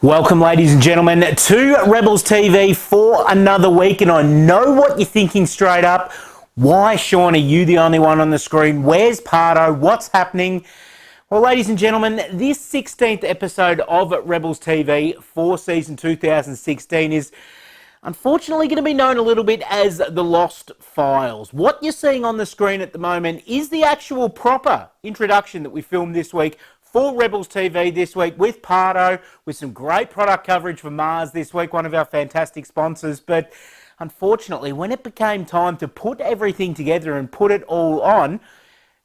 Welcome, ladies and gentlemen, to Rebels TV for another week. And I know what you're thinking straight up. Why, Sean, are you the only one on the screen? Where's Pardo? What's happening? Well, ladies and gentlemen, this 16th episode of Rebels TV for season 2016 is unfortunately going to be known a little bit as the Lost Files. What you're seeing on the screen at the moment is the actual proper introduction that we filmed this week for Rebels TV this week with Pardo, with some great product coverage for Mars this week, one of our fantastic sponsors. But unfortunately, when it became time to put everything together and put it all on,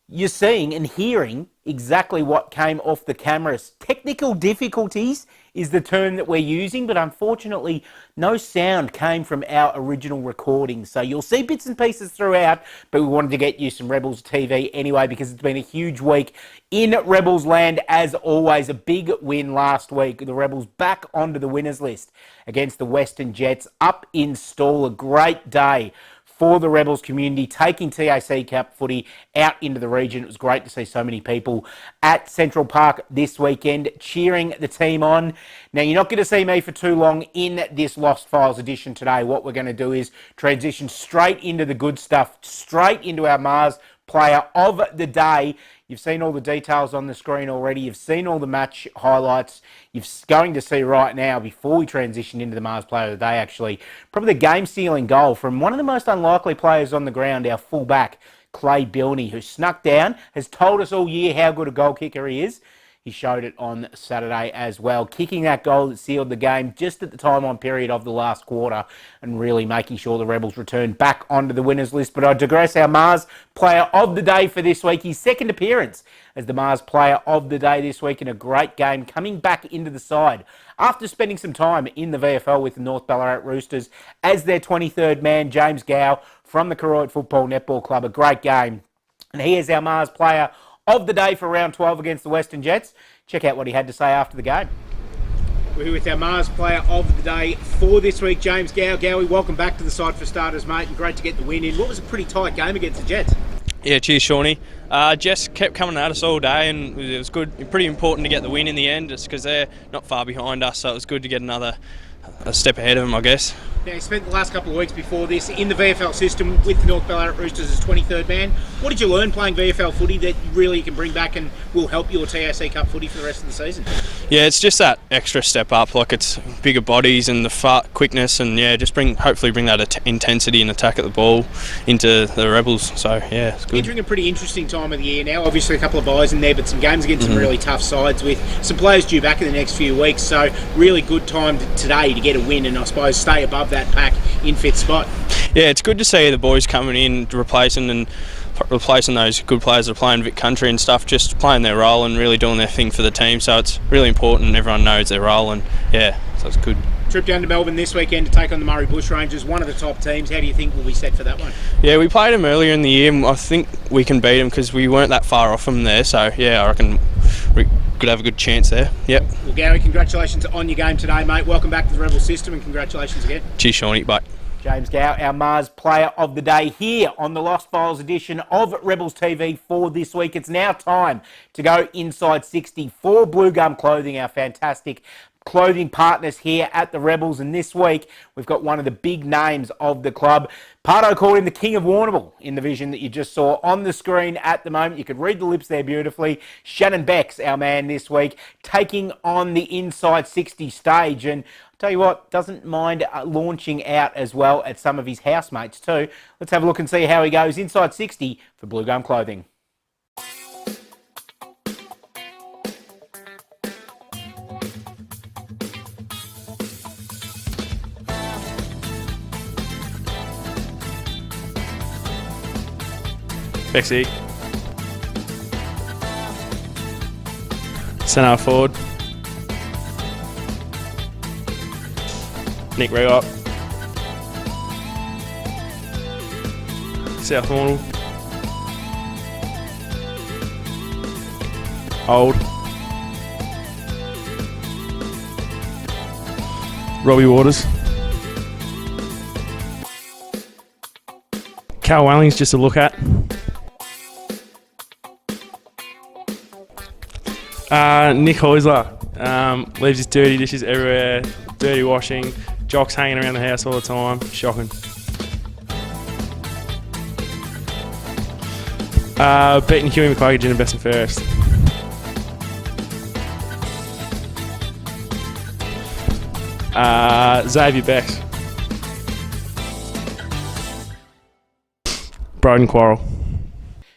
you're seeing and hearing exactly what came off the cameras. Technical difficulties is the term that we're using, but unfortunately no sound came from our original recording. So you'll see bits and pieces throughout, but we wanted to get you some Rebels TV anyway because it's been a huge week in Rebels land. As always, a big win last week. The Rebels back onto the winners list against the Western Jets up in Stall. A great day for the Rebels community, taking TAC Cup footy out into the region. It was great to see so many people at Central Park this weekend cheering the team on. Now, you're not going to see me for too long in this Lost Files edition today. What we're going to do is transition straight into the good stuff, straight into our Mars player of the day. You've seen all the details on the screen already. You've seen all the match highlights. You're going to see right now, before we transition into the Mars player of the day, actually, probably the game-sealing goal from one of the most unlikely players on the ground, our fullback, Clay Bilney, who snuck down, has told us all year how good a goal kicker he is. He showed it on Saturday as well, kicking that goal that sealed the game just at the time-on period of the last quarter and really making sure the Rebels returned back onto the winners list. But I digress. Our Mars player of the day for this week, his second appearance as the Mars player of the day this week in a great game, coming back into the side after spending some time in the VFL with the North Ballarat Roosters as their 23rd man, James Gow from the Koroit Football Netball Club. A great game. And he is our Mars player of the day for round 12 against the Western Jets. Check out what he had to say after the game. We're here with our Mars player of the day for this week, James Gow. Gowie, welcome back to the side for starters, mate, and great to get the win in. What was a pretty tight game against the Jets? Yeah, cheers, Shawnee. Jets kept coming at us all day, and it was good. Pretty important to get the win in the end, just because they're not far behind us, so it was good to get a step ahead of them, I guess. Now, you spent the last couple of weeks before this in the VFL system with the North Ballarat Roosters as 23rd man. What did you learn playing VFL footy that really you can bring back and will help your TAC Cup footy for the rest of the season? Yeah, it's just that extra step up. Like, it's bigger bodies and the quickness, and yeah, just hopefully bring that intensity and attack at the ball into the Rebels. So yeah, it's good. Entering a pretty interesting time of the year now. Obviously, a couple of buys in there, but some games against some really tough sides with some players due back in the next few weeks. So really good time today to get a win and I suppose stay above that pack in fifth spot. Yeah, it's good to see the boys coming in, replacing those good players that are playing Vic Country and stuff, just playing their role and really doing their thing for the team. So it's really important. Everyone knows their role, and yeah, so it's good. Trip down to Melbourne this weekend to take on the Murray Bushrangers, one of the top teams. How do you think we'll be set for that one? Yeah, we played them earlier in the year, and I think we can beat them because we weren't that far off them there. So yeah, I reckon we could have a good chance there. Yep. Well, Gary, congratulations on your game today, mate. Welcome back to the Rebel system, and congratulations again. Cheers, Shawnee. Bye. James Gow, our Mars player of the day here on the Lost Files edition of Rebels TV for this week. It's now time to go inside 60 for Bluegum Clothing, our fantastic clothing partners here at the Rebels. And this week, we've got one of the big names of the club. Pardo called him the King of Warrnambool in the vision that you just saw on the screen at the moment. You could read the lips there beautifully. Shannon Beks, our man this week, taking on the inside 60 stage. And I'll tell you what, doesn't mind launching out as well at some of his housemates too. Let's have a look and see how he goes inside 60 for Bluegum Clothing. Bexy. Centre forward. Nick Regot. South Warrnambool. Old. Robbie Waters. Cal Welling's just a look at. Nick Heusler. Leaves his dirty dishes everywhere, dirty washing, jocks hanging around the house all the time. Shocking. Beating Huey McCluggage in best and fairest. Xavier Beks. Broden Quarrel.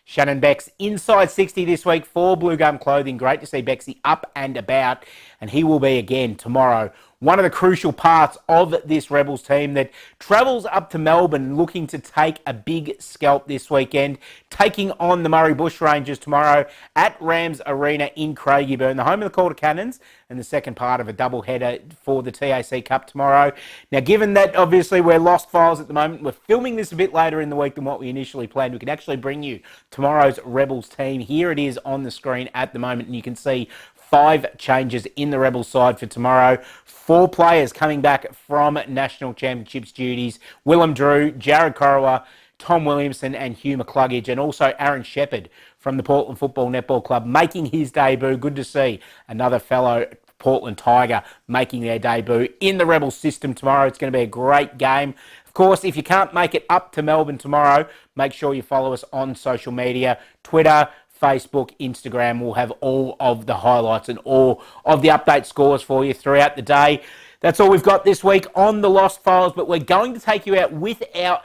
Shannon Beks inside 60 this week for Bluegum Clothing. Great to see Beksy up and about, and he will be again tomorrow. One of the crucial parts of this Rebels team that travels up to Melbourne looking to take a big scalp this weekend, taking on the Murray Bushrangers tomorrow at Rams Arena in Craigieburn, the home of the Quarter Cannons, and the second part of a double-header for the TAC Cup tomorrow. Now, given that obviously we're lost files at the moment, we're filming this a bit later in the week than what we initially planned. We can actually bring you tomorrow's Rebels team. Here it is on the screen at the moment, and you can see 5 changes in the Rebels side for tomorrow. 4 players coming back from National Championships duties. Willem Drew, Jared Koroit, Tom Williamson and Hugh McCluggage, and also Aaron Shepherd from the Portland Football Netball Club making his debut. Good to see another fellow Portland Tiger making their debut in the Rebels system tomorrow. It's going to be a great game. Of course, if you can't make it up to Melbourne tomorrow, make sure you follow us on social media, Twitter, Facebook, Instagram. Will have all of the highlights and all of the update scores for you throughout the day. That's all we've got this week on the Lost Files, but we're going to take you out with our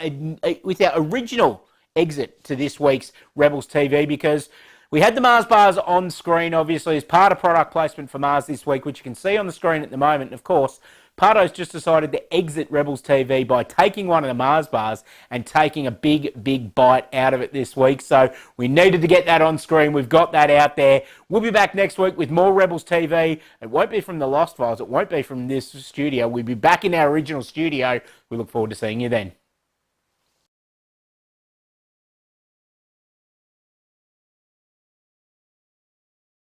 original exit to this week's Rebels TV, because we had the Mars bars on screen, obviously, as part of product placement for Mars this week, which you can see on the screen at the moment. And of course, Pardo's just decided to exit Rebels TV by taking one of the Mars bars and taking a big bite out of it this week. So we needed to get that on screen. We've got that out there. We'll be back next week with more Rebels TV. It won't be from the Lost Files. It won't be from this studio. We'll be back in our original studio. We look forward to seeing you then.